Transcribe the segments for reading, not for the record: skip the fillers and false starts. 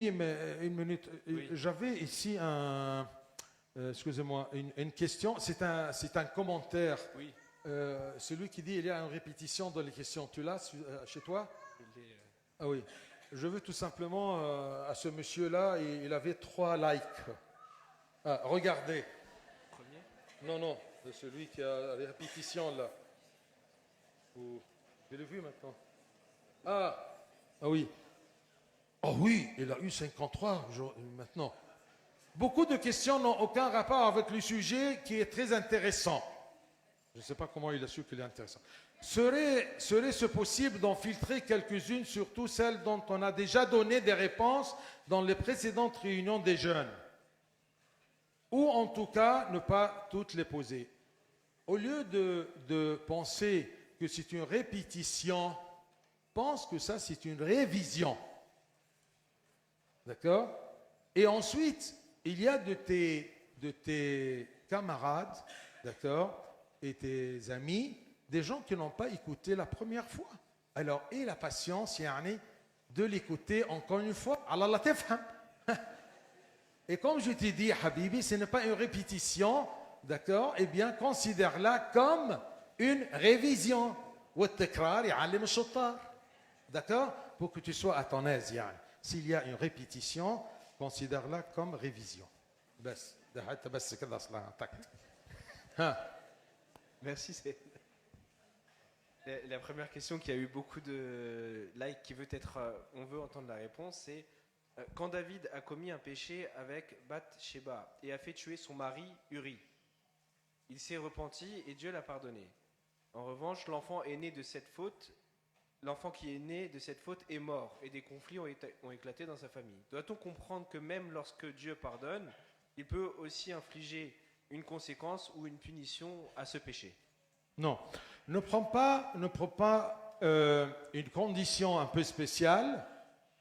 Oui, mais une minute. Oui. J'avais ici excusez-moi, une question. C'est un commentaire. Oui, Celui qui dit il y a une répétition dans les questions. Tu l'as chez toi? il est, Ah oui. Je veux tout simplement à ce monsieur-là, il avait 3 likes. Ah, regardez. premier. Non, non, de celui qui a les répétitions là. Je l'ai vu maintenant. Ah oui. Oh oui, il a eu 53 maintenant. Beaucoup de questions n'ont aucun rapport avec le sujet qui est très intéressant. Je ne sais pas comment il a su qu'il est intéressant. Serait-ce possible d'en filtrer quelques-unes, surtout celles dont on a déjà donné des réponses dans les précédentes réunions des jeunes? Ou en tout cas, ne pas toutes les poser. Au lieu de penser que c'est une répétition, pense que ça c'est une révision. D'accord? Et ensuite, il y a de tes camarades, d'accord, et tes amis, des gens qui n'ont pas écouté la première fois. Alors, aie la patience, yani, de l'écouter encore une fois. Allah tafham. Et comme je t'ai dit, Habibi, ce n'est pas une répétition, d'accord? Eh bien, considère-la comme une révision. والتكرار يعلم الشطار. D'accord? Pour que tu sois à ton aise, yani. S'il y a une répétition, considère-la comme révision. بس ده حتى بس كده اصلا ها. Merci. C'est la première question qui a eu beaucoup de likes, qui veut être, on veut entendre la réponse, c'est quand David a commis un péché avec Bath-sheba et a fait tuer son mari Uri, il s'est repenti et Dieu l'a pardonné. En revanche, l'enfant qui est né de cette faute est mort et des conflits ont éclaté dans sa famille. Doit-on comprendre que même lorsque Dieu pardonne, il peut aussi infliger une conséquence ou une punition à ce péché? Non, ne prends pas une condition un peu spéciale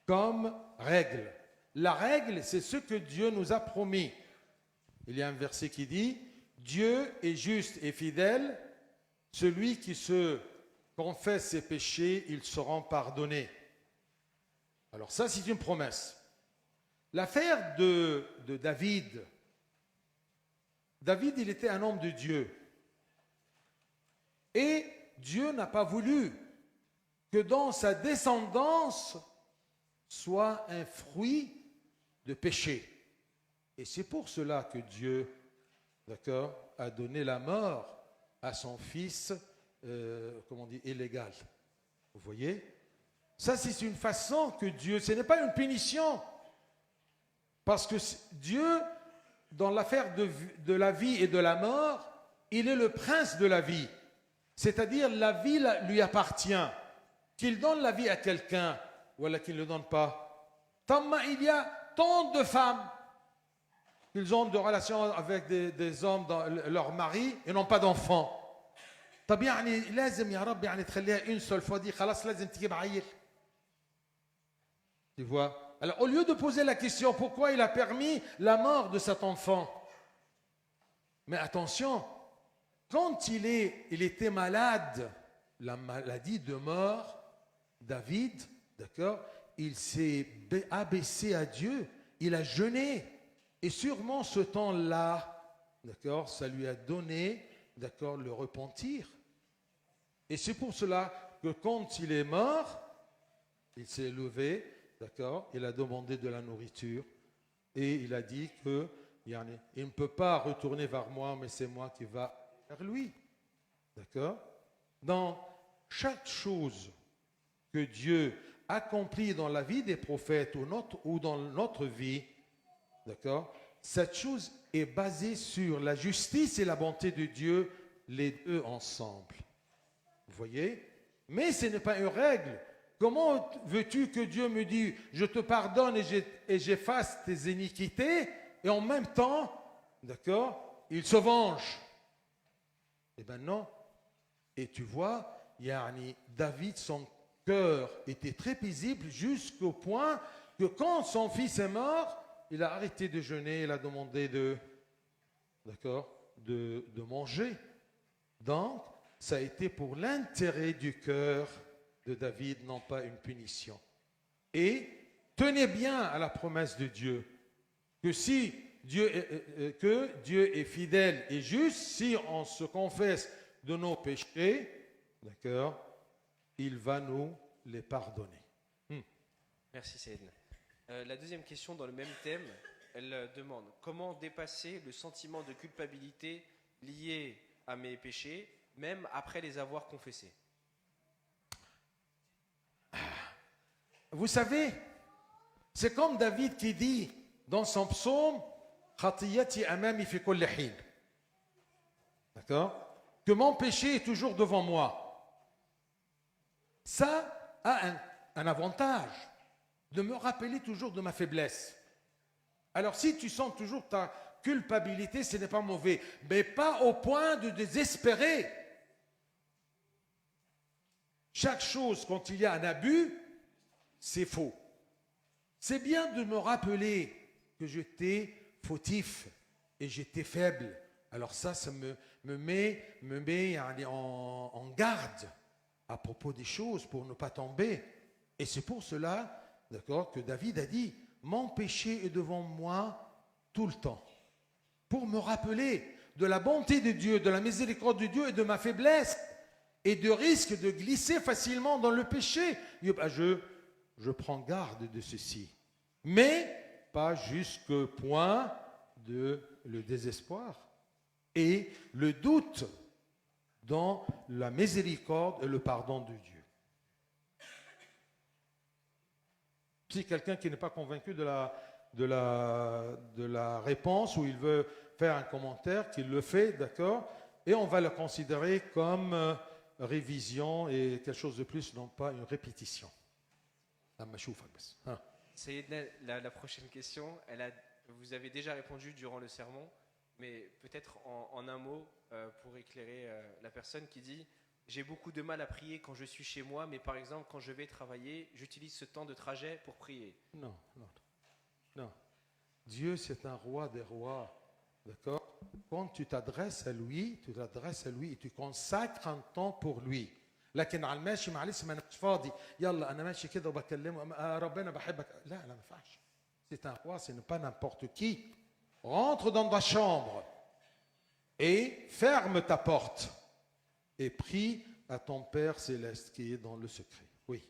comme règle. La règle, c'est ce que Dieu nous a promis. Il y a un verset qui dit, Dieu est juste et fidèle, celui qui se confesse ses péchés, ils seront pardonnés. Alors ça, c'est une promesse. L'affaire de David, David, il était un homme de Dieu. Et Dieu n'a pas voulu que dans sa descendance soit un fruit de péché. Et c'est pour cela que Dieu, d'accord, a donné la mort à son fils, comment on dit, illégal. Vous voyez? Ça, c'est une façon que Dieu, ce n'est pas une punition. Parce que Dieu, dans l'affaire de la vie et de la mort, il est le prince de la vie. C'est-à-dire, la vie lui appartient. Qu'il donne la vie à quelqu'un, ou qu'il ne le donne pas. Il y a tant de femmes qu'ils ont de relations avec des hommes, leurs maris, et n'ont pas d'enfants. طب يعني لازم يا رب يعني تخليها une seule fois دي خلاص لازم تجيب عيل. Tu vois? Alors au lieu de poser la question pourquoi il a permis la mort de cet enfant, mais attention, quand il était malade, la maladie de mort, David, d'accord, il s'est abaissé à Dieu, il a jeûné, et sûrement ce temps-là, d'accord, ça lui a donné, d'accord, le repentir. Et c'est pour cela que quand il est mort, il s'est levé, d'accord, il a demandé de la nourriture et il a dit que il ne peut pas retourner vers moi, mais c'est moi qui va vers lui. D'accord? Dans chaque chose que Dieu accomplit dans la vie des prophètes ou dans notre vie, d'accord, cette chose est basée sur la justice et la bonté de Dieu, les deux ensemble. Vous voyez? Mais ce n'est pas une règle. Comment veux-tu que Dieu me dise, je te pardonne et j'efface tes iniquités, et en même temps, d'accord, il se venge? Eh bien non. Et tu vois, David, son cœur était très paisible jusqu'au point que quand son fils est mort, il a arrêté de jeûner, il a demandé de manger. Donc, ça a été pour l'intérêt du cœur de David, non pas une punition. Et tenez bien à la promesse de Dieu, que si que Dieu est fidèle et juste, si on se confesse de nos péchés, d'accord, il va nous les pardonner. Merci Saïd. La deuxième question dans le même thème, elle demande comment dépasser le sentiment de culpabilité lié à mes péchés, même après les avoir confessés. Vous savez, c'est comme David qui dit dans son psaume Khatiyati amami fi kulli hin. D'accord? Que mon péché est toujours devant moi. Ça a un avantage de me rappeler toujours de ma faiblesse. Alors si tu sens toujours ta culpabilité, ce n'est pas mauvais, mais pas au point de désespérer. Chaque chose, quand il y a un abus, c'est faux. C'est bien de me rappeler que j'étais fautif et j'étais faible. Alors ça me met en garde à propos des choses pour ne pas tomber. Et c'est pour cela, d'accord, que David a dit, mon péché est devant moi tout le temps. Pour me rappeler de la bonté de Dieu, de la miséricorde de Dieu et de ma faiblesse et de risque de glisser facilement dans le péché. Je prends garde de ceci. Mais pas jusqu'au point de le désespoir et le doute dans la miséricorde et le pardon de Dieu. Si quelqu'un qui n'est pas convaincu de la réponse ou il veut faire un commentaire, qu'il le fait, d'accord, et on va le considérer comme révision et quelque chose de plus, non pas une répétition. Sayyidna, la prochaine question, vous avez déjà répondu durant le sermon, mais peut-être en un mot pour éclairer la personne qui dit « J'ai beaucoup de mal à prier quand je suis chez moi, mais par exemple, quand je vais travailler, j'utilise ce temps de trajet pour prier. » Non. Dieu, c'est un roi des rois. D'accord? Quand tu t'adresses à lui et tu consacres un temps pour lui. لكن على الماشي معلش ما اناش فاضي يلا انا ماشي كده وبكلمه ربنا بحبك لا ما ينفعش. C'est un roi, ce n'est pas n'importe qui. Rentre dans ta chambre et ferme ta porte et prie à ton Père céleste qui est dans le secret. Oui.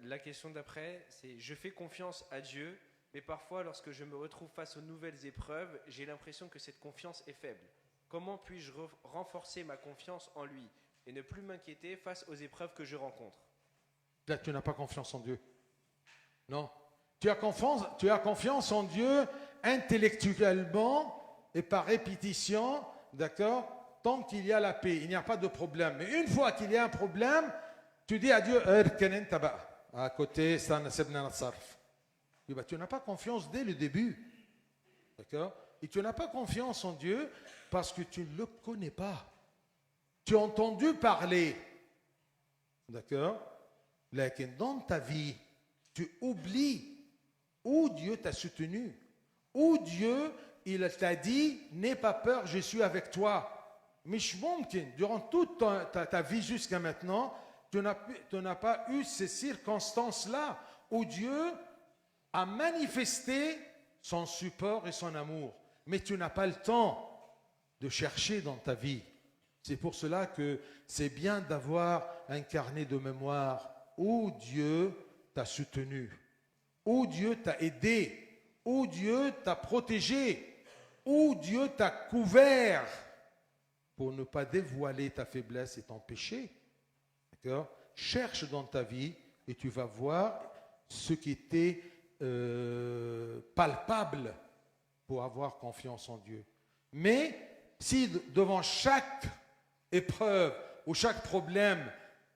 La question d'après, c'est je fais confiance à Dieu, mais parfois lorsque je me retrouve face aux nouvelles épreuves, j'ai l'impression que cette confiance est faible. Comment puis-je renforcer ma confiance en lui et ne plus m'inquiéter face aux épreuves que je rencontre? Là, tu n'as pas confiance en Dieu. Non. Tu as confiance en Dieu intellectuellement et par répétition, d'accord, tant qu'il y a la paix, il n'y a pas de problème. Mais une fois qu'il y a un problème, tu dis à Dieu, à côté, tu n'as pas confiance dès le début. D'accord? Et tu n'as pas confiance en Dieu parce que tu ne le connais pas. Tu as entendu parler. D'accord? Mais dans ta vie, tu oublies où Dieu t'a soutenu, où Dieu, il t'a dit, n'aie pas peur, je suis avec toi. Mais durant toute ta vie jusqu'à maintenant, tu n'as pas eu ces circonstances-là où Dieu a manifesté son support et son amour. Mais tu n'as pas le temps de chercher dans ta vie. C'est pour cela que c'est bien d'avoir un carnet de mémoire où Dieu t'a soutenu, où Dieu t'a aidé, où Dieu t'a protégé, où Dieu t'a couvert pour ne pas dévoiler ta faiblesse et ton péché. D'accord? Cherche dans ta vie et tu vas voir ce qui était palpable pour avoir confiance en Dieu. Mais si devant chaque épreuve ou chaque problème,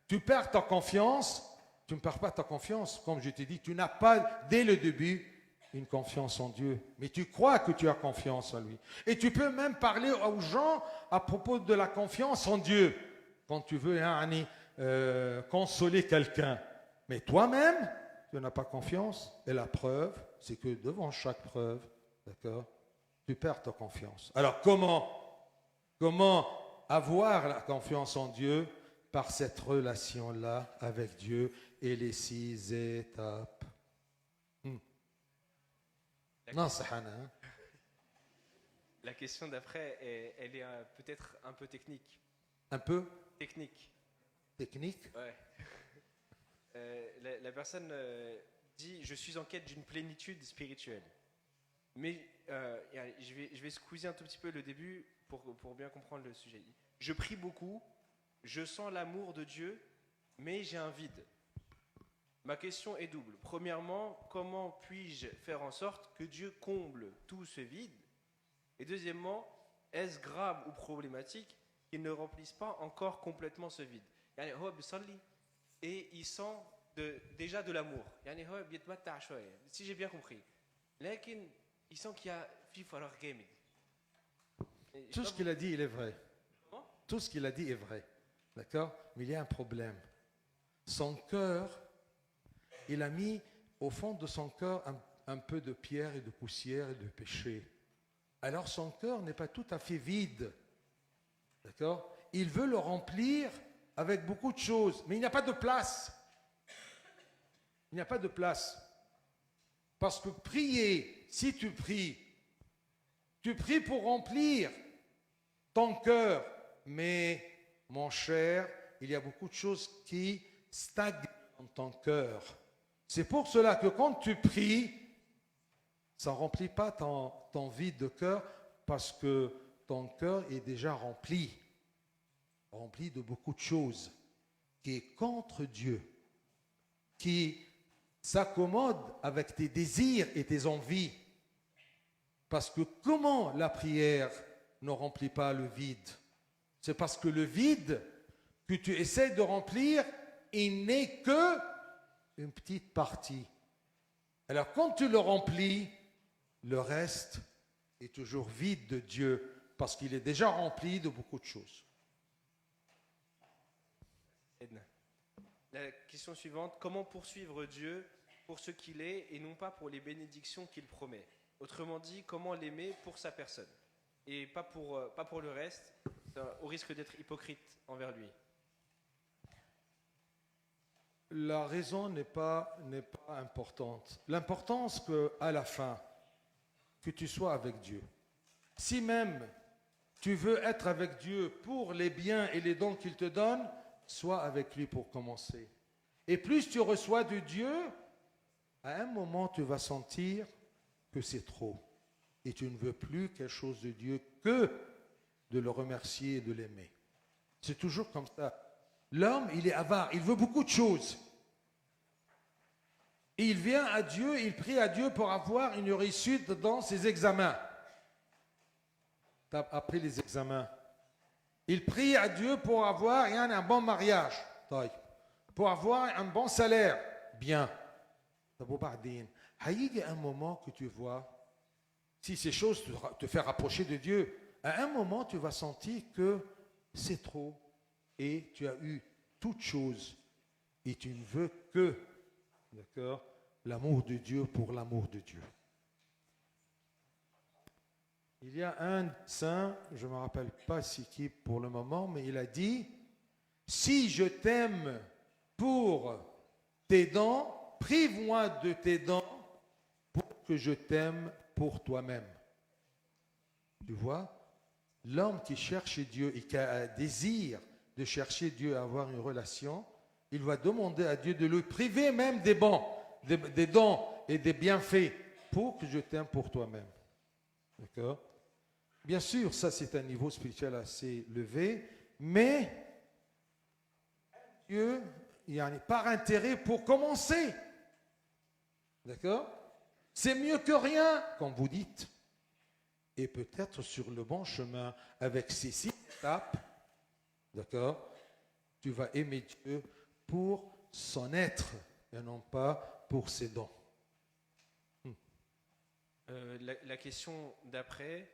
tu perds ta confiance, tu ne perds pas ta confiance. Comme je t'ai dit, tu n'as pas dès le début une confiance en Dieu, mais tu crois que tu as confiance en lui. Et tu peux même parler aux gens à propos de la confiance en Dieu quand tu veux consoler quelqu'un. Mais toi-même, tu n'as pas confiance. Et la preuve, c'est que devant chaque preuve, d'accord, tu perds ta confiance. Alors comment avoir la confiance en Dieu? Par cette relation-là avec Dieu et les 6 étapes. ناصحنا ها؟ La question d'après, elle est peut-être un peu technique. Un peu Technique, technique. ouais. La personne dit, je suis en quête d'une plénitude spirituelle. Mais je vais squeezer un tout petit peu le début pour bien comprendre le sujet. Je prie beaucoup, je sens l'amour de Dieu, mais j'ai un vide. Ma question est double. Premièrement, comment puis-je faire en sorte que Dieu comble tout ce vide? Et deuxièmement, est-ce grave ou problématique qu'il ne remplisse pas encore complètement ce vide? Yani, هو بيصلي et il sent déjà de l'amour. يعني هو بيتمتع شوية. Si j'ai bien compris. لكن il sent qu'il y a في فراغ جامد. Tout ce qu'il a dit, il est vrai. Comment? Tout ce qu'il a dit est vrai. D'accord? Mais il y a un problème. Son cœur, il a mis au fond de son cœur un peu de pierre et de poussière et de péché. Alors son cœur n'est pas tout à fait vide. D'accord? Il veut le remplir avec beaucoup de choses, mais il n'y a pas de place. Il n'y a pas de place. Parce que prier, si tu pries pour remplir ton cœur, mais mon cher, il y a beaucoup de choses qui stagnent dans ton cœur. C'est pour cela que quand tu pries, ça ne remplit pas ton vide de cœur parce que ton cœur est déjà rempli de beaucoup de choses, qui est contre Dieu, qui s'accommode avec tes désirs et tes envies. Parce que comment la prière ne remplit pas le vide? C'est parce que le vide que tu essaies de remplir, il n'est que une petite partie. Alors quand tu le remplis, le reste est toujours vide de Dieu parce qu'il est déjà rempli de beaucoup de choses. Edna. La question suivante, comment poursuivre Dieu pour ce qu'il est et non pas pour les bénédictions qu'il promet? Autrement dit, comment l'aimer pour sa personne et pas pour le reste, au risque d'être hypocrite envers lui? La raison n'est pas importante. L'importance qu'à la fin, que tu sois avec Dieu. Si même tu veux être avec Dieu pour les biens et les dons qu'il te donne, sois avec lui pour commencer. Et plus tu reçois de Dieu, à un moment tu vas sentir que c'est trop. Et tu ne veux plus quelque chose de Dieu que de le remercier et de l'aimer. C'est toujours comme ça. L'homme, il est avare, il veut beaucoup de choses. Et il vient à Dieu, il prie à Dieu pour avoir une réussite dans ses examens. Tu as appris les examens. Il prie à Dieu pour avoir un bon mariage, pour avoir un bon salaire. Bien. Il y a un moment que tu vois, si ces choses te font rapprocher de Dieu, à un moment tu vas sentir que c'est trop et tu as eu toutes choses et tu ne veux que, d'accord, l'amour de Dieu pour l'amour de Dieu. Il y a un saint, je ne me rappelle pas c'est qui pour le moment, mais il a dit, si je t'aime pour tes dons, prive-moi de tes dons pour que je t'aime pour toi-même. Tu vois, l'homme qui cherche Dieu et qui a un désir de chercher Dieu, à avoir une relation, il va demander à Dieu de le priver même des bons, des dons et des bienfaits pour que je t'aime pour toi-même. D'accord? Bien sûr, ça c'est un niveau spirituel assez élevé, mais Dieu, il y a par intérêt pour commencer. D'accord? C'est mieux que rien, comme vous dites. Et peut-être sur le bon chemin, avec ces 6 étapes, d'accord, tu vas aimer Dieu pour son être et non pas pour ses dons. La question d'après,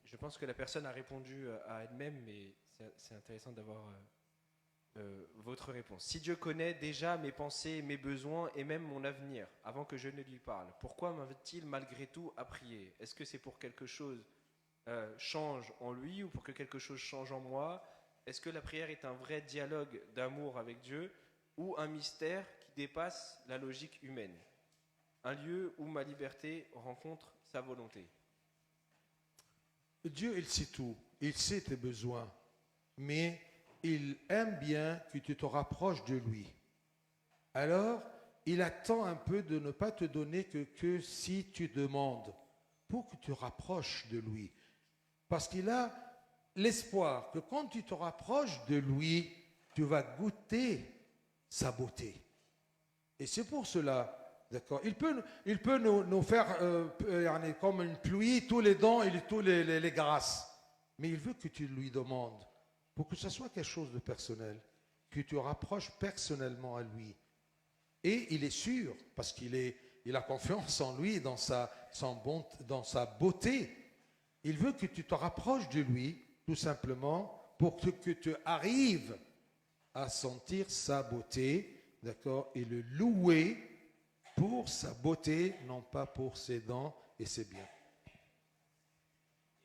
je pense que la personne a répondu à elle-même, mais c'est intéressant d'avoir votre réponse. Si Dieu connaît déjà mes pensées, mes besoins et même mon avenir, avant que je ne lui parle, pourquoi m'invite-t-il malgré tout à prier? Est-ce que c'est pour que quelque chose change en lui ou pour que quelque chose change en moi? Est-ce que la prière est un vrai dialogue d'amour avec Dieu ou un mystère qui dépasse la logique humaine? un lieu où ma liberté rencontre sa volonté. Dieu, il sait tout. Il sait tes besoins. Mais il aime bien que tu te rapproches de lui. Alors, il attend un peu de ne pas te donner que si tu demandes, pour que tu te rapproches de lui. Parce qu'il a l'espoir que quand tu te rapproches de lui, tu vas goûter sa beauté. Et c'est pour cela, d'accord, il peut nous faire comme une pluie, tous les dons et tous les grâces. Mais il veut que tu lui demandes, pour que ce soit quelque chose de personnel, que tu rapproches personnellement à lui. Et il est sûr, parce il a confiance en lui, dans sa beauté. Il veut que tu te rapproches de lui, tout simplement, pour que tu arrives à sentir sa beauté, d'accord, et le louer pour sa beauté, non pas pour ses dents et ses biens.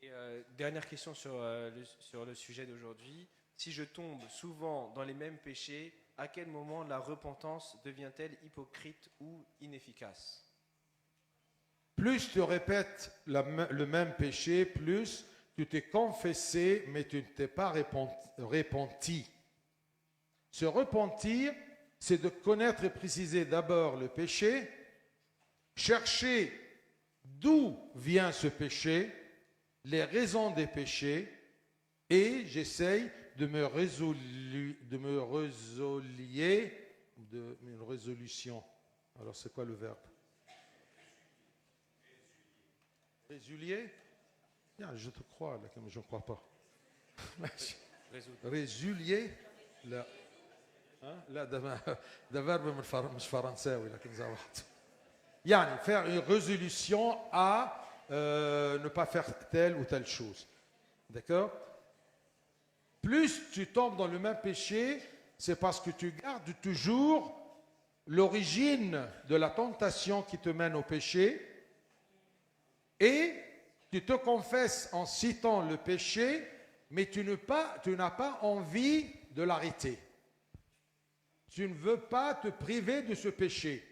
Et dernière question sur le sujet d'aujourd'hui. Si je tombe souvent dans les mêmes péchés, à quel moment la repentance devient-elle hypocrite ou inefficace? Plus tu répètes le même péché, plus tu t'es confessé, mais tu ne t'es pas repenti. Se repentir, c'est de connaître et préciser d'abord le péché, chercher d'où vient ce péché, les raisons des péchés, et j'essaye de me une résolution. Alors c'est quoi le verbe? Résilier? Bien, je te crois, là, comme je ne crois pas. Résilier? لا لا ده verbe مش فرنساوي لكن زي بعض. يعني faire une résolution à ne pas faire telle ou telle chose. D'accord? Plus tu tombes dans le même péché, c'est parce que tu gardes toujours l'origine de la tentation qui te mène au péché et tu te confesses en citant le péché, mais tu n'as pas envie de l'arrêter. Tu ne veux pas te priver de ce péché,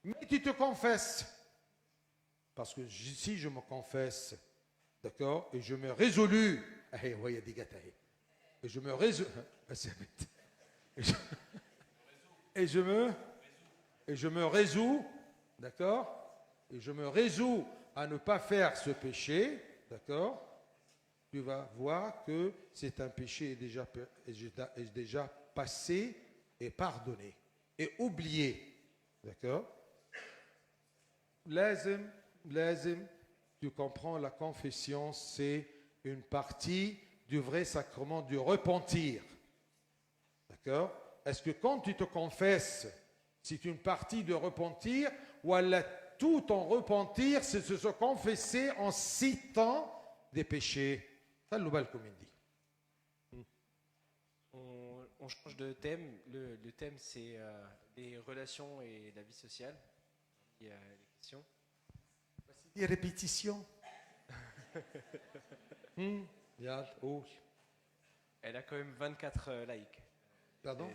mais tu te confesses. Parce que si je me confesse, d'accord, et je me résolu, et je me résous, et je me résous, d'accord, et je me résous à ne pas faire ce péché, d'accord, tu vas voir que c'est un péché déjà passé et pardonné et oublié, d'accord. Lazim, tu comprends, la confession, c'est une partie du vrai sacrement du repentir. D'accord? Est-ce que quand tu te confesses, c'est une partie de repentir ou tout ton repentir, c'est de se confesser en citant des péchés? Ça, le bal comme il dit. On change de thème. Le thème, c'est les relations et la vie sociale. Il y a les questions. Des répétitions. Elle a quand même 24 likes. Pardon?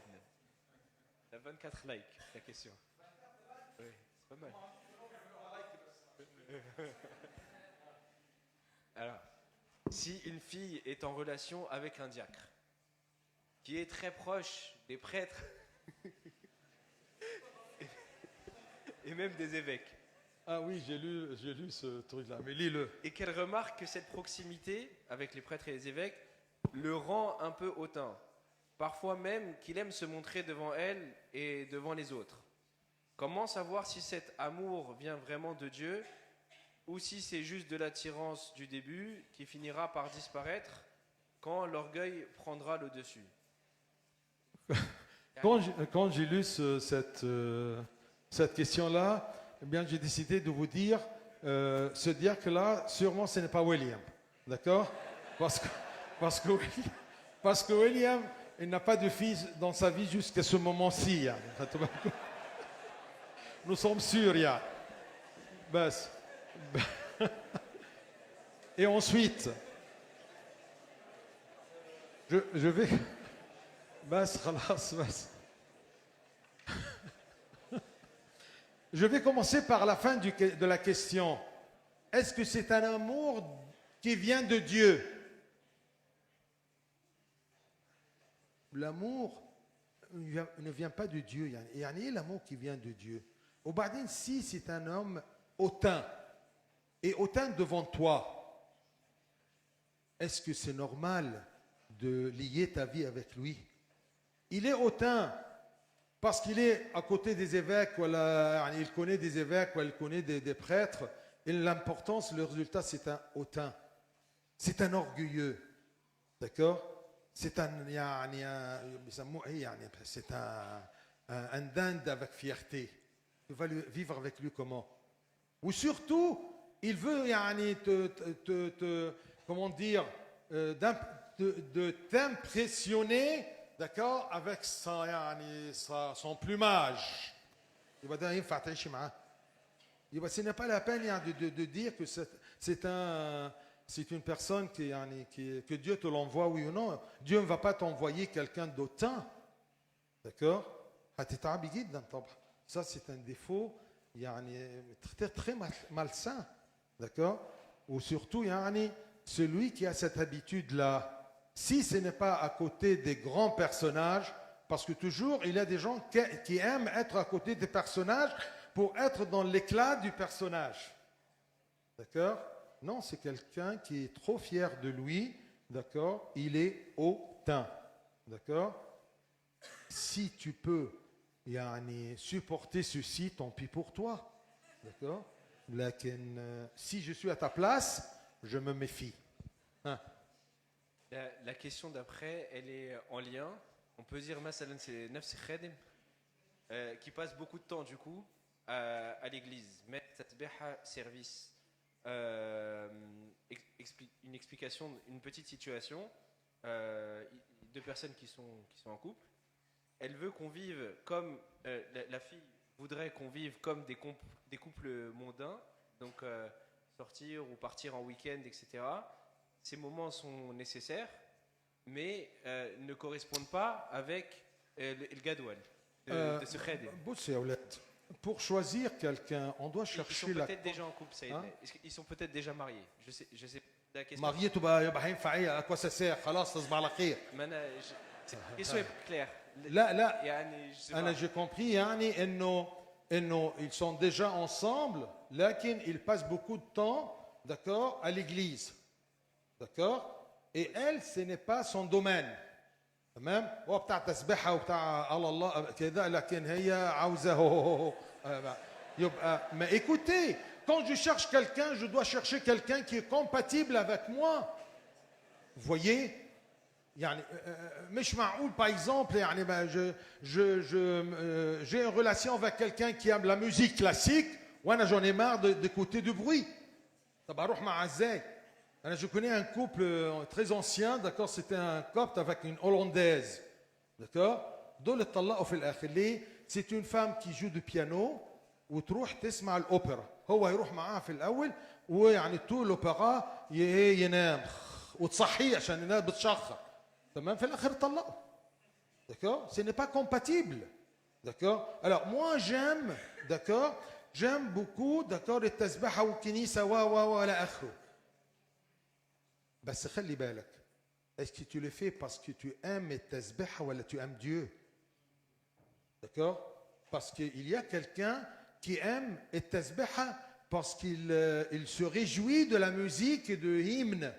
Elle a 24 likes, la question. Oui, c'est pas mal. Alors, si une fille est en relation avec un diacre, qui est très proche des prêtres et même des évêques. Ah oui, j'ai lu ce truc-là, mais lis-le. Et qu'elle remarque que cette proximité avec les prêtres et les évêques le rend un peu hautain. Parfois même qu'il aime se montrer devant elle et devant les autres. Comment savoir si cet amour vient vraiment de Dieu ou si c'est juste de l'attirance du début qui finira par disparaître quand l'orgueil prendra le dessus? Quand j'ai lu cette question-là, eh bien, j'ai décidé de vous dire, ce diacre-là, sûrement, ce n'est pas William. D'accord? Parce que William, il n'a pas de fils dans sa vie jusqu'à ce moment-ci. Hein. Nous sommes sûrs, ya. Bas. Et ensuite, je vais... Bas, khalas, bas. Je vais commencer par la fin de la question. Est-ce que c'est un amour qui vient de Dieu? L'amour ne vient pas de Dieu. Il y a l'amour qui vient de Dieu. Au Badin, si c'est un homme hautain, et hautain devant toi, est-ce que c'est normal de lier ta vie avec lui? Il est hautain parce qu'il est à côté des évêques, il connaît des évêques, il connaît des prêtres, et l'importance, le résultat, c'est un hautain. C'est un orgueilleux. D'accord? C'est un dinde avec fierté. Tu vas vivre avec lui comment? Ou surtout, il veut comment dire, de t'impressionner, d'accord, avec son plumage. Ce n'est pas la peine de dire que c'est une personne que Dieu te l'envoie, oui ou non. Dieu ne va pas t'envoyer quelqu'un d'autant. D'accord? Ça, c'est un défaut très, très malsain. D'accord? Ou surtout, celui qui a cette habitude-là, si ce n'est pas à côté des grands personnages, parce que toujours, il y a des gens qui aiment être à côté des personnages pour être dans l'éclat du personnage. D'accord? Non, c'est quelqu'un qui est trop fier de lui. D'accord? Il est hautain. D'accord? Si tu peux supporter ceci, tant pis pour toi. D'accord? Si je suis à ta place, je me méfie. Hein? La question d'après, elle est en lien. On peut dire, c'est Nafs Khadim, qui passe beaucoup de temps du coup à l'église. Mais Tatbiha service. Une explication, une petite situation. Deux personnes qui sont en couple. Elle veut qu'on vive comme la fille voudrait qu'on vive comme des couples mondains, donc sortir ou partir en week-end, etc. Ces moments sont nécessaires, mais ne correspondent pas avec le gadoual de ce khadim. Pour choisir quelqu'un, on doit chercher la... Ils sont peut-être déjà en couple, Saïd. Hein? Ils sont peut-être déjà mariés. Je sais la question. Marié, à quoi ça sert? La question est claire. Là, j'ai compris, ils sont déjà ensemble, ils passent beaucoup de temps, d'accord, à l'église. D'accord? Et elle, ce n'est pas son domaine. تمام؟ هو بتاع تسبيحه وبتاع الله كده لكن هي عاوزه يبقى ما écoutez, quand je cherche quelqu'un, je dois chercher quelqu'un qui est compatible avec moi. Vous voyez? مش معقول par exemple j'ai une relation avec quelqu'un qui aime la musique classique وانا j'en ai marre d'écouter du bruit. طب اروح مع ازاي؟ Je connais un couple très ancien, d'accord, c'était un copte avec une hollandaise, d'accord. C'est une femme qui joue du piano وتروح تسمع الأوبرا. هو يروح معاها في الأول ويعني طول الأوبرا ينام وتصحيه عشان الناس بتشخر. تمام في الآخر طلقوا. D'accord, ce n'est pas compatible. D'accord. Alors moi j'aime beaucoup, d'accord, التسبيحة والكنيسة وإلى آخره. بس خلي بالك. Est-ce que tu le fais parce que tu aimes التسبيحة ولا tu aimes Dieu? D'accord? Parce qu'il y a quelqu'un qui aime التسبيحة parce qu'il se réjouit de la musique et de l'hymne.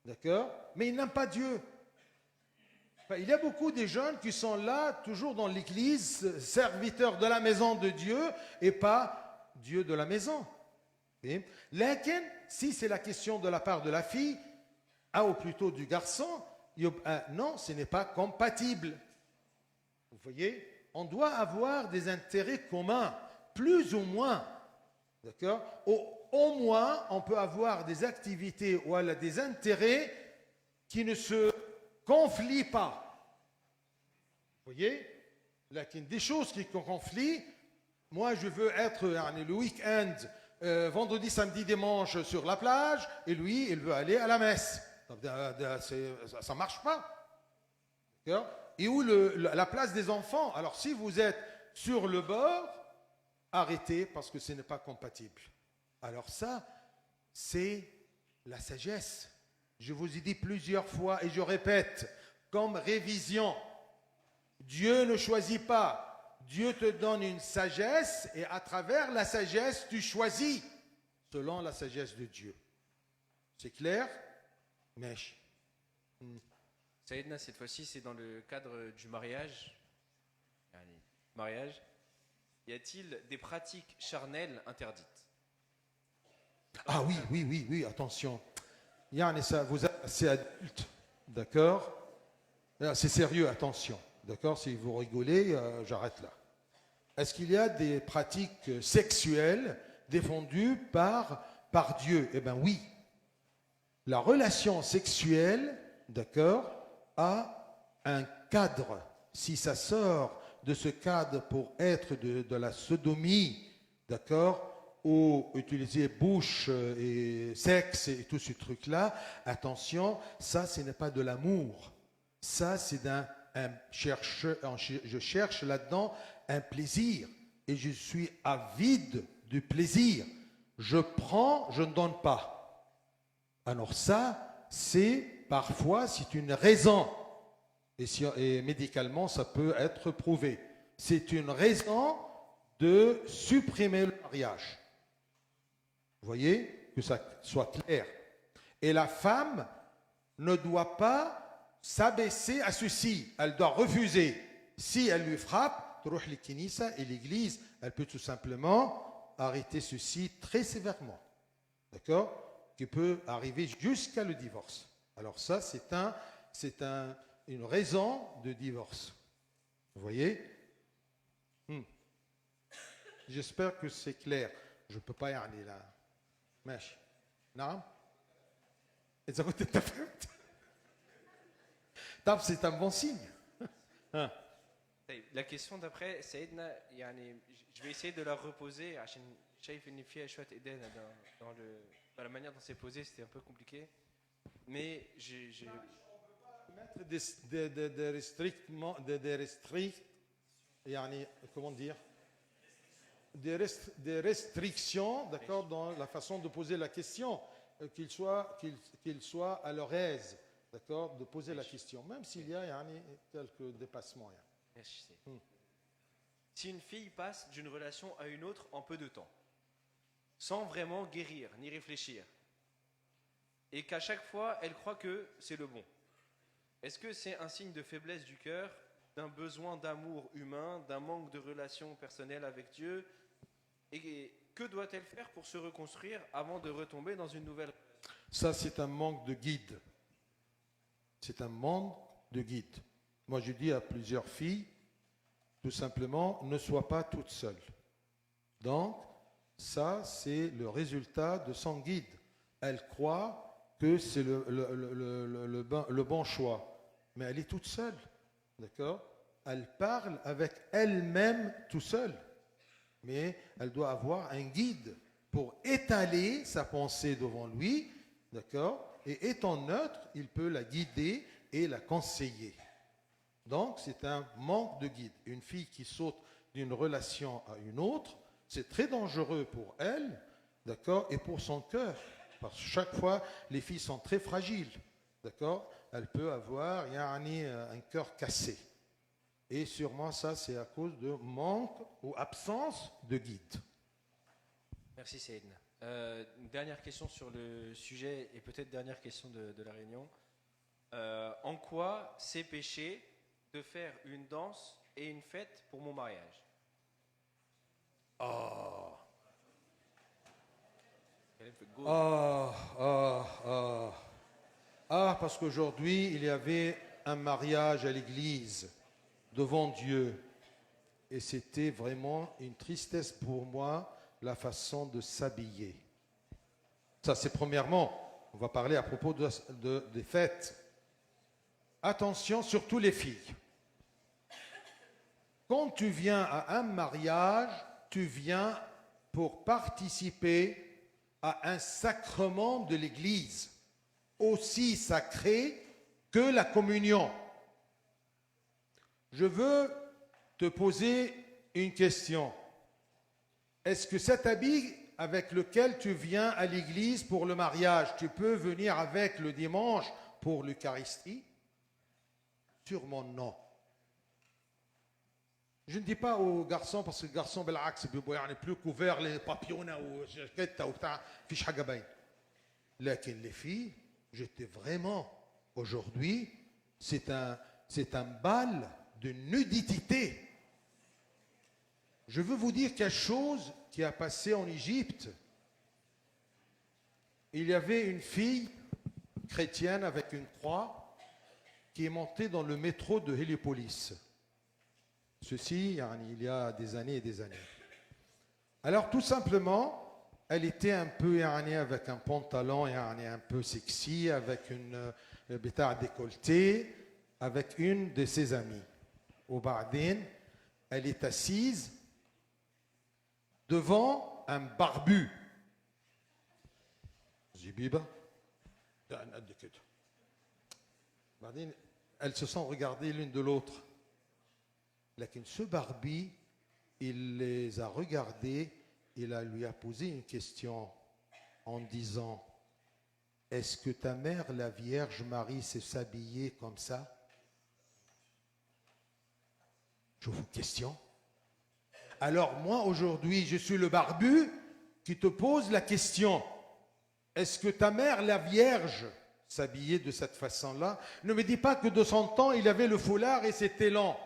D'accord? Mais il n'aime pas Dieu. Enfin, il y a beaucoup de jeunes qui sont là, toujours dans l'église, serviteurs de la maison de Dieu et pas Dieu de la maison. Okay? Lakin, si c'est la question de la part de la fille, ou plutôt du garçon, non, ce n'est pas compatible. Vous voyez? On doit avoir des intérêts communs, plus ou moins. D'accord? Au moins, on peut avoir des activités ou des intérêts qui ne se conflient pas. Vous voyez? Des choses qui conflient. Moi, je veux être le week-end, vendredi, samedi, dimanche sur la plage, et lui, il veut aller à la messe. Ça ne marche pas. D'accord? Et où la place des enfants? Alors, si vous êtes sur le bord, arrêtez parce que ce n'est pas compatible. Alors ça, c'est la sagesse. Je vous ai dit plusieurs fois et je répète, comme révision, Dieu ne choisit pas. Dieu te donne une sagesse et à travers la sagesse, tu choisis selon la sagesse de Dieu. C'est clair? Mèche. Saïdna, cette fois-ci, c'est dans le cadre du mariage. Allez, mariage. Y a-t-il des pratiques charnelles interdites? Ah oui, attention. Yann, ça, vous êtes assez adulte, d'accord? C'est sérieux, attention, d'accord? Si vous rigolez, j'arrête là. Est-ce qu'il y a des pratiques sexuelles défendues par Dieu? Eh bien oui. La relation sexuelle, d'accord, a un cadre. Si ça sort de ce cadre pour être de la sodomie, d'accord, ou utiliser bouche et sexe et tout ce truc-là, attention, ça, ce n'est pas de l'amour. Ça, c'est je cherche là-dedans un plaisir et je suis avide du plaisir. Je prends, je ne donne pas. Alors ça, parfois, c'est une raison. Et médicalement, ça peut être prouvé. C'est une raison de supprimer le mariage. Vous voyez, que ça soit clair. Et la femme ne doit pas s'abaisser à ceci. Elle doit refuser. Si elle lui frappe, et l'église, elle peut tout simplement arrêter ceci très sévèrement. D'accord? Qui peut arriver jusqu'à le divorce. Alors ça, c'est une raison de divorce. Vous voyez? J'espère que c'est clair. Je ne peux pas y aller là. ماشي نعم إذا كنت أنت فهمت طب c'est un bon signe. La question d'après, Saïdna, je vais essayer de la reposer. عشان شايف إن فيها شوية إدانة dans la manière dont c'est posé, c'était un peu compliqué. Mais j'ai mettre des restrictions, comment dire, des restrictions, d'accord, dans la façon de poser la question, qu'ils soient à leur aise, d'accord, de poser la question, même s'il y a quelques dépassements. Si une fille passe d'une relation à une autre en peu de temps, sans vraiment guérir ni réfléchir, et qu'à chaque fois elle croit que c'est le bon, est-ce que c'est un signe de faiblesse du cœur, d'un besoin d'amour humain, d'un manque de relation personnelle avec Dieu? Et que doit-elle faire pour se reconstruire avant de retomber dans une nouvelle? Ça, c'est un manque de guide. C'est un manque de guide. Moi, je dis à plusieurs filles, tout simplement, ne sois pas toute seule. Donc, ça, c'est le résultat de son guide. Elle croit que c'est le bon choix, mais elle est toute seule. D'accord? Elle parle avec elle-même tout seule. Mais elle doit avoir un guide pour étaler sa pensée devant lui, d'accord? Et étant neutre, il peut la guider et la conseiller. Donc, c'est un manque de guide. Une fille qui saute d'une relation à une autre, c'est très dangereux pour elle, d'accord? Et pour son cœur. Parce que chaque fois, les filles sont très fragiles, d'accord? Elle peut avoir un cœur cassé. Et sûrement ça, c'est à cause de manque ou absence de guide. Merci Saïdna. Une dernière question sur le sujet et peut-être dernière question de la réunion. En quoi c'est péché de faire une danse et une fête pour mon mariage? Parce qu'aujourd'hui, il y avait un mariage à l'église devant Dieu. Et c'était vraiment une tristesse pour moi, la façon de s'habiller. Ça, c'est premièrement. On va parler à propos des fêtes. Attention, surtout les filles. Quand tu viens à un mariage, tu viens pour participer à un sacrement de l'Église, aussi sacré que la communion. Je veux te poser une question. est-ce que cet habit avec lequel tu viens à l'église pour le mariage, tu peux venir avec le dimanche pour l'Eucharistie? Sûrement non. Je ne dis pas aux garçons parce que les garçons بالعكس بيبقوا يعني plus couverts les papillons ou jaquettes ou بتاع فيش حاجة باين. لكن les filles, j'étais vraiment aujourd'hui, c'est un bal de nudité. Je veux vous dire quelque chose qui a passé en Égypte. Il y avait une fille chrétienne avec une croix qui est montée dans le métro de Héliopolis. Ceci, il y a des années et des années. Alors tout simplement, elle était un peu avec un pantalon un peu sexy, avec une bétard décolleté, avec une de ses amies. Au Bardin, elle est assise devant un barbu. Zibiba. Elles se sont regardées l'une de l'autre. Ce barbu, il les a regardées, lui a posé une question en disant: est-ce que ta mère, la Vierge Marie, s'est s'habiller comme ça? Je vous questionne. Alors moi, aujourd'hui, je suis le barbu qui te pose la question. Est-ce que ta mère, la Vierge, s'habillait de cette façon-là? Ne me dis pas que de son temps, il avait le foulard et c'était lent.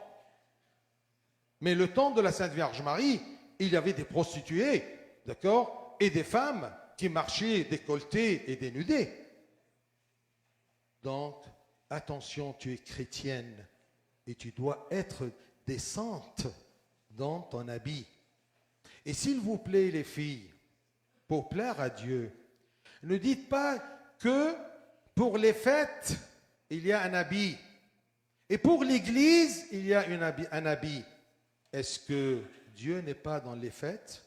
Mais le temps de la Sainte Vierge Marie, il y avait des prostituées, d'accord, et des femmes qui marchaient décolletées et dénudées. Donc, attention, tu es chrétienne et tu dois être décente dans ton habit. Et s'il vous plaît, les filles, pour plaire à Dieu, ne dites pas que pour les fêtes, il y a un habit. Et pour l'église, il y a un habit. Est-ce que Dieu n'est pas dans les fêtes?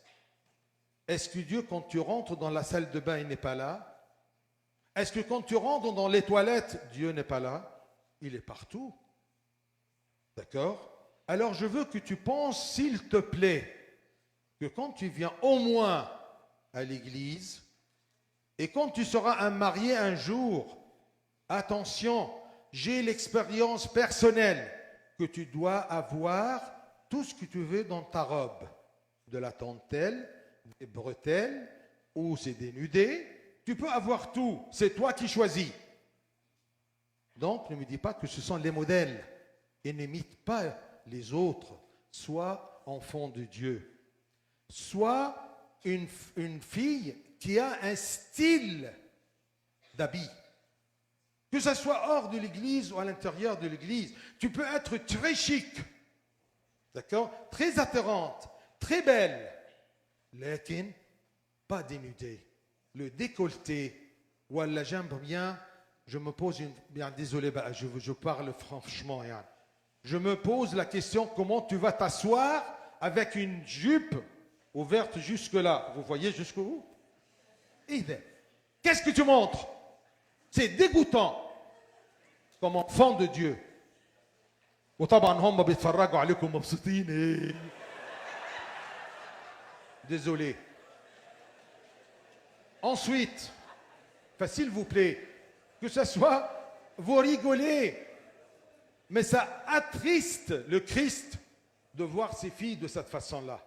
Est-ce que Dieu, quand tu rentres dans la salle de bain, il n'est pas là? Est-ce que quand tu rentres dans les toilettes, Dieu n'est pas là? Il est partout. D'accord? Alors je veux que tu penses, s'il te plaît, que quand tu viens au moins à l'église, et quand tu seras un marié un jour, attention, j'ai l'expérience personnelle que tu dois avoir tout ce que tu veux dans ta robe, de la dentelle, des bretelles, ou c'est dénudé, tu peux avoir tout, c'est toi qui choisis. Donc ne me dis pas que ce sont les modèles, et n'imite pas les autres. Sois enfant de Dieu, sois une fille qui a un style d'habit. Que ce soit hors de l'église ou à l'intérieur de l'église, tu peux être très chic, d'accord, très attirante, très belle, mais pas dénudée. Le décolleté, ou la jambe bien, je me pose bien désolé, je parle franchement, je me pose la question, comment tu vas t'asseoir avec une jupe ouverte jusque-là? Vous voyez jusqu'où? Qu'est-ce que tu montres? C'est dégoûtant comme enfant de Dieu. Désolé. Ensuite, s'il vous plaît, que ce soit, vous rigolez, mais ça attriste le Christ de voir ses filles de cette façon-là.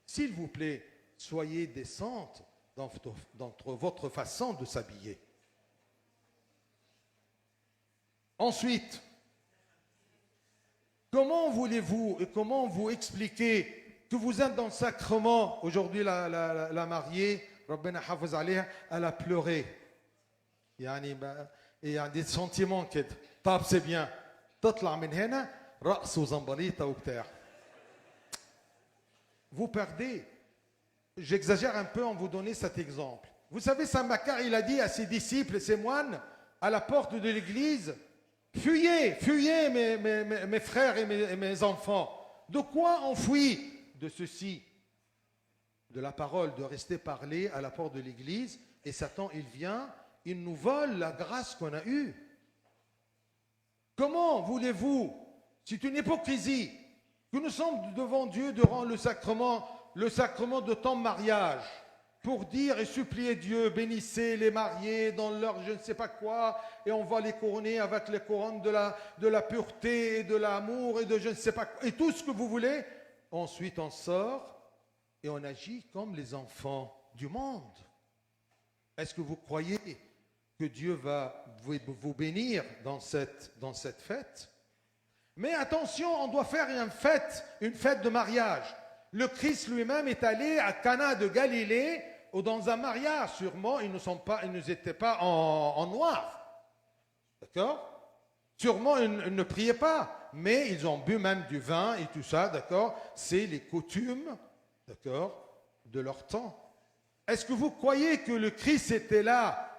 S'il vous plaît, soyez décentes dans votre façon de s'habiller. Ensuite, comment voulez-vous et comment vous expliquez que vous êtes dans le sacrement? Aujourd'hui, la mariée, Rabbena Hafez alayha, elle a pleuré. Il y a des sentiments qui tab, c'est bien. Vous perdez. J'exagère un peu en vous donnant cet exemple. Vous savez, Saint Macaire, il a dit à ses disciples et ses moines à la porte de l'église: fuyez, fuyez mes frères et mes enfants. De quoi on fuit? De ceci, de la parole, de rester parler à la porte de l'église, et Satan, il vient, il nous vole la grâce qu'on a eue. Comment voulez-vous? C'est une hypocrisie que nous sommes devant Dieu durant le sacrement le sacrement de ton mariage pour dire et supplier Dieu, bénissez les mariés dans leur je ne sais pas quoi, et on va les couronner avec les couronnes de la pureté et de l'amour et de je ne sais pas quoi, et tout ce que vous voulez. Ensuite, on sort et on agit comme les enfants du monde. Est-ce que vous croyez que Dieu va vous bénir dans cette fête? Mais attention, on doit faire une fête de mariage. Le Christ lui-même est allé à Cana de Galilée ou dans un mariage. Sûrement, ils n'étaient pas en noir. D'accord? Sûrement, ils ne priaient pas. Mais ils ont bu même du vin et tout ça. D'accord? C'est les coutumes, d'accord, de leur temps. Est-ce que vous croyez que le Christ était là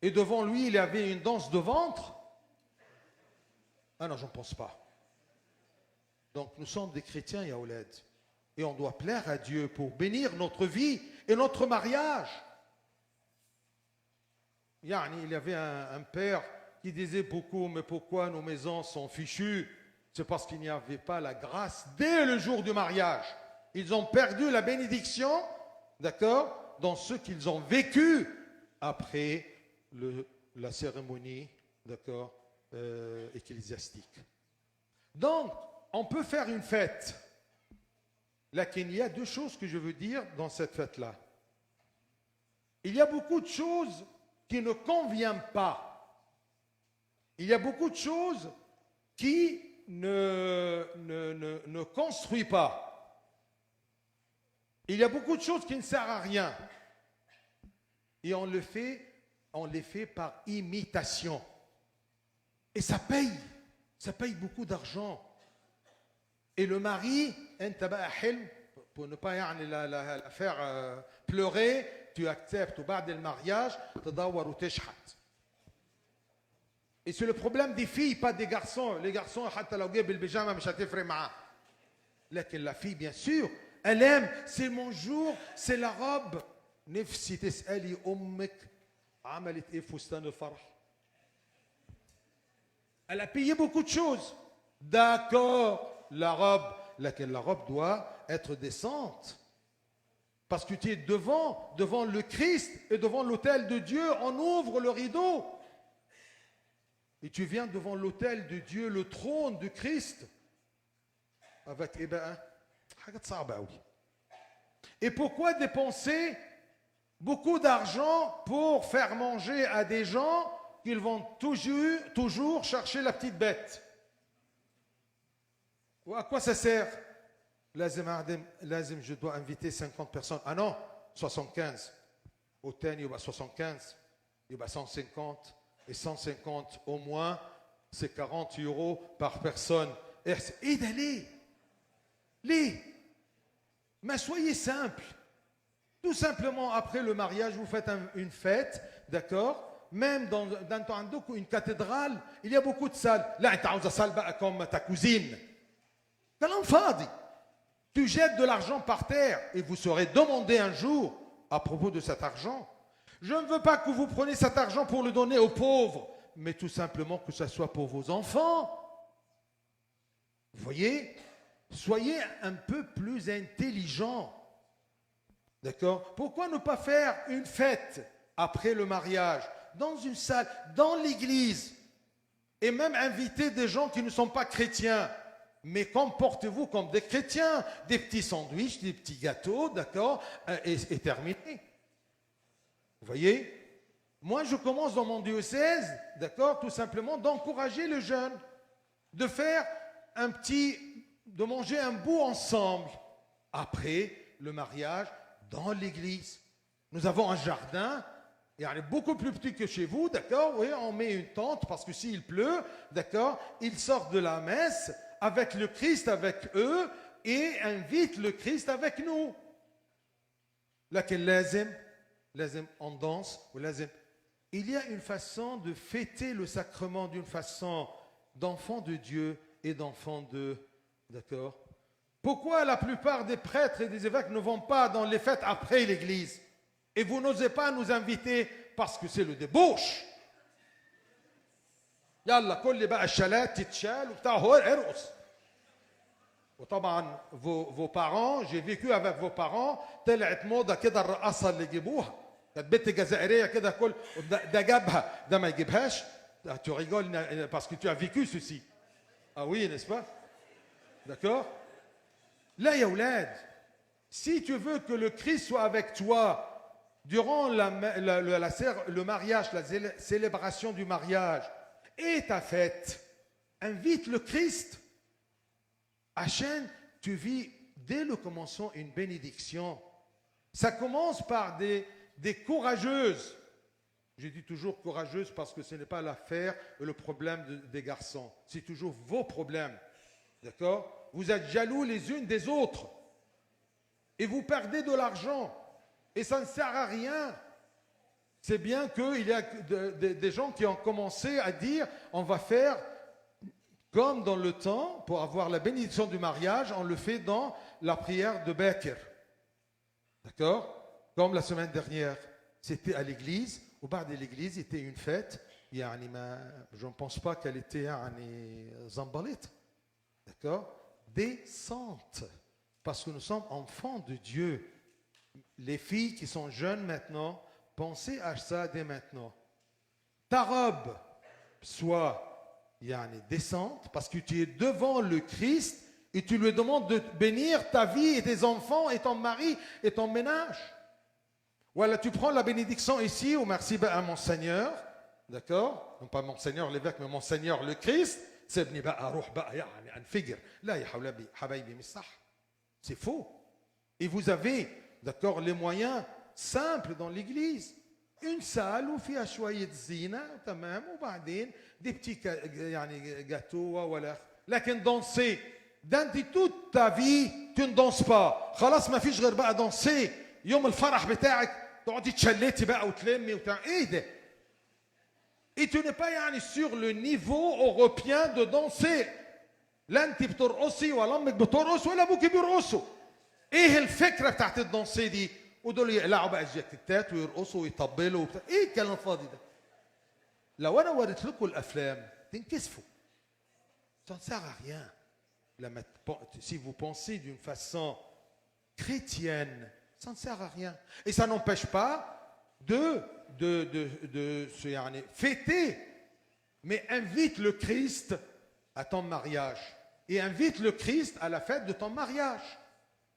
et devant lui, il y avait une danse de ventre? Ah non, je ne pense pas. Donc, nous sommes des chrétiens, Yaouled. Et on doit plaire à Dieu pour bénir notre vie et notre mariage. Il y avait un père qui disait beaucoup, mais pourquoi nos maisons sont fichues? C'est parce qu'il n'y avait pas la grâce dès le jour du mariage. Ils ont perdu la bénédiction, d'accord, dans ce qu'ils ont vécu après la cérémonie, d'accord, ecclésiastique. Donc, on peut faire une fête. Là, il y a deux choses que je veux dire dans cette fête-là. Il y a beaucoup de choses qui ne conviennent pas. Il y a beaucoup de choses qui ne construisent pas. Il y a beaucoup de choses qui ne servent à rien. Et on les fait par imitation. Et ça paye beaucoup d'argent. Et le mari, pour ne pas la faire pleurer, tu acceptes au bas du mariage, et c'est le problème des filles, pas des garçons. Les garçons, la fille, bien sûr, elle aime, c'est mon jour, c'est la robe. Elle a payé beaucoup de choses. D'accord. La robe doit être décente. Parce que tu es devant le Christ et devant l'autel de Dieu, on ouvre le rideau. Et tu viens devant l'autel de Dieu, le trône du Christ. Avec, et pourquoi dépenser beaucoup d'argent pour faire manger à des gens qu'ils vont toujours chercher la petite bête? À quoi ça sert? Je dois inviter 50 personnes. Ah non, 75. Au TEN, il y a 75. Il y a 150. Et 150 au moins, c'est 40 € par personne. Et d'aller. Mais soyez simple. Tout simplement, après le mariage, vous faites une fête, d'accord? Même dans une cathédrale, il y a beaucoup de salles. Là, tu as une salle comme ta cousine. Tu jettes de l'argent par terre et vous serez demandé un jour à propos de cet argent. Je ne veux pas que vous preniez cet argent pour le donner aux pauvres, mais tout simplement que ce soit pour vos enfants. Vous voyez? Soyez un peu plus intelligents. D'accord? Pourquoi ne pas faire une fête après le mariage, dans une salle, dans l'église, et même inviter des gens qui ne sont pas chrétiens? Mais comportez-vous comme des chrétiens, des petits sandwichs, des petits gâteaux, d'accord, et terminé. Vous voyez? Moi, je commence dans mon diocèse, d'accord, tout simplement, d'encourager les jeunes, de faire de manger un bout ensemble, après le mariage, dans l'église. Nous avons un jardin, il est beaucoup plus petit que chez vous, d'accord, oui, on met une tente, parce que s'il pleut, d'accord, ils sortent de la messe, avec le Christ avec eux et invite le Christ avec nous. Laquelle lazim on danse ou lazim. Il y a une façon de fêter le sacrement d'une façon d'enfant de Dieu et d'enfant de... D'accord? Pourquoi la plupart des prêtres et des évêques ne vont pas dans les fêtes après l'église? Et vous n'osez pas nous inviter parce que c'est le débauche. يلا كل بقى الشالات تتشال وبتاع هو ارقص. وطبعا vos parents, j'ai vécu avec vos parents, طلعت موضه كده الرقاصه اللي يجيبوها، كانت بنت جزائريه كده كل ده جابها ده ما يجيبهاش. Tu rigoles parce que tu as vécu ceci. Ah oui, n'est-ce pas? D'accord? Là, يا ولاد, si tu veux que le Christ soit avec toi durant le mariage, la célébration du mariage et ta fête, invite le Christ. Hachem, tu vis dès le commencement une bénédiction. Ça commence par des courageuses. Je dis toujours courageuses parce que ce n'est pas l'affaire et le problème des garçons. C'est toujours vos problèmes. D'accord? Vous êtes jaloux les unes des autres. Et vous perdez de l'argent. Et ça ne sert à rien. C'est bien qu'il y a des gens qui ont commencé à dire on va faire comme dans le temps, pour avoir la bénédiction du mariage, on le fait dans la prière de Bekr. D'accord? Comme la semaine dernière, c'était à l'église. Au bar de l'église, c'était une fête. Je ne pense pas qu'elle était zambalite. D'accord? Décente. Parce que nous sommes enfants de Dieu. Les filles qui sont jeunes maintenant, pensez à ça dès maintenant. Ta robe soit décente, parce que tu es devant le Christ et tu lui demandes de bénir ta vie et tes enfants et ton mari et ton ménage. Voilà, tu prends la bénédiction ici, au merci à mon Seigneur, d'accord? Non pas mon Seigneur l'évêque, mais mon Seigneur le Christ. C'est faux. Et vous avez, d'accord, les moyens simples dans l'église. Une salle où il y a شوية زينة تمام وبعدين des petits gâteaux ولا لكن danser toute ta vie tu ne danses pas خلاص ما فيش غير بقى danser يوم الفرح بتاعك تقعدي تشلتي بقى وتلمي ايه ده et tu n'es pas sur le niveau européen de danser لا انت بترقصي ولا امك بترقص ولا ابوك بيرقصوا ايه الفكره بتاعت الدانسيه دي ودول يقلعوا بقى الجاكيتات ويرقصوا ويطبلوا وبتاع. ايه الكلام الفاضي ده؟ لو انا وريت لكم الافلام تنكسفوا. Ça ne sert à rien. Si vous pensez d'une façon chrétienne, ça ne sert à rien. Et ça n'empêche pas de se fêter. Mais invite le Christ à ton mariage. Et invite le Christ à la fête de ton mariage.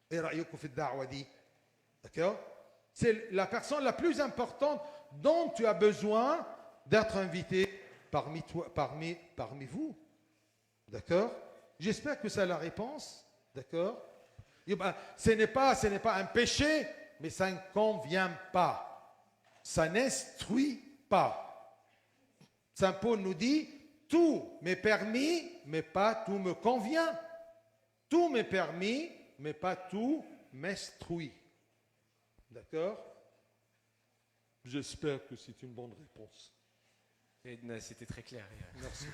Et ra'yukum fi ad-da'wa di. D'accord? C'est la personne la plus importante dont tu as besoin d'être invité parmi vous. D'accord? J'espère que c'est la réponse. D'accord? Ce n'est pas un péché, mais ça ne convient pas. Ça n'instruit pas. Saint Paul nous dit, tout m'est permis, mais pas tout me convient. Tout m'est permis, mais pas tout m'instruit. D'accord? J'espère que c'est une bonne réponse. C'était très clair. Merci.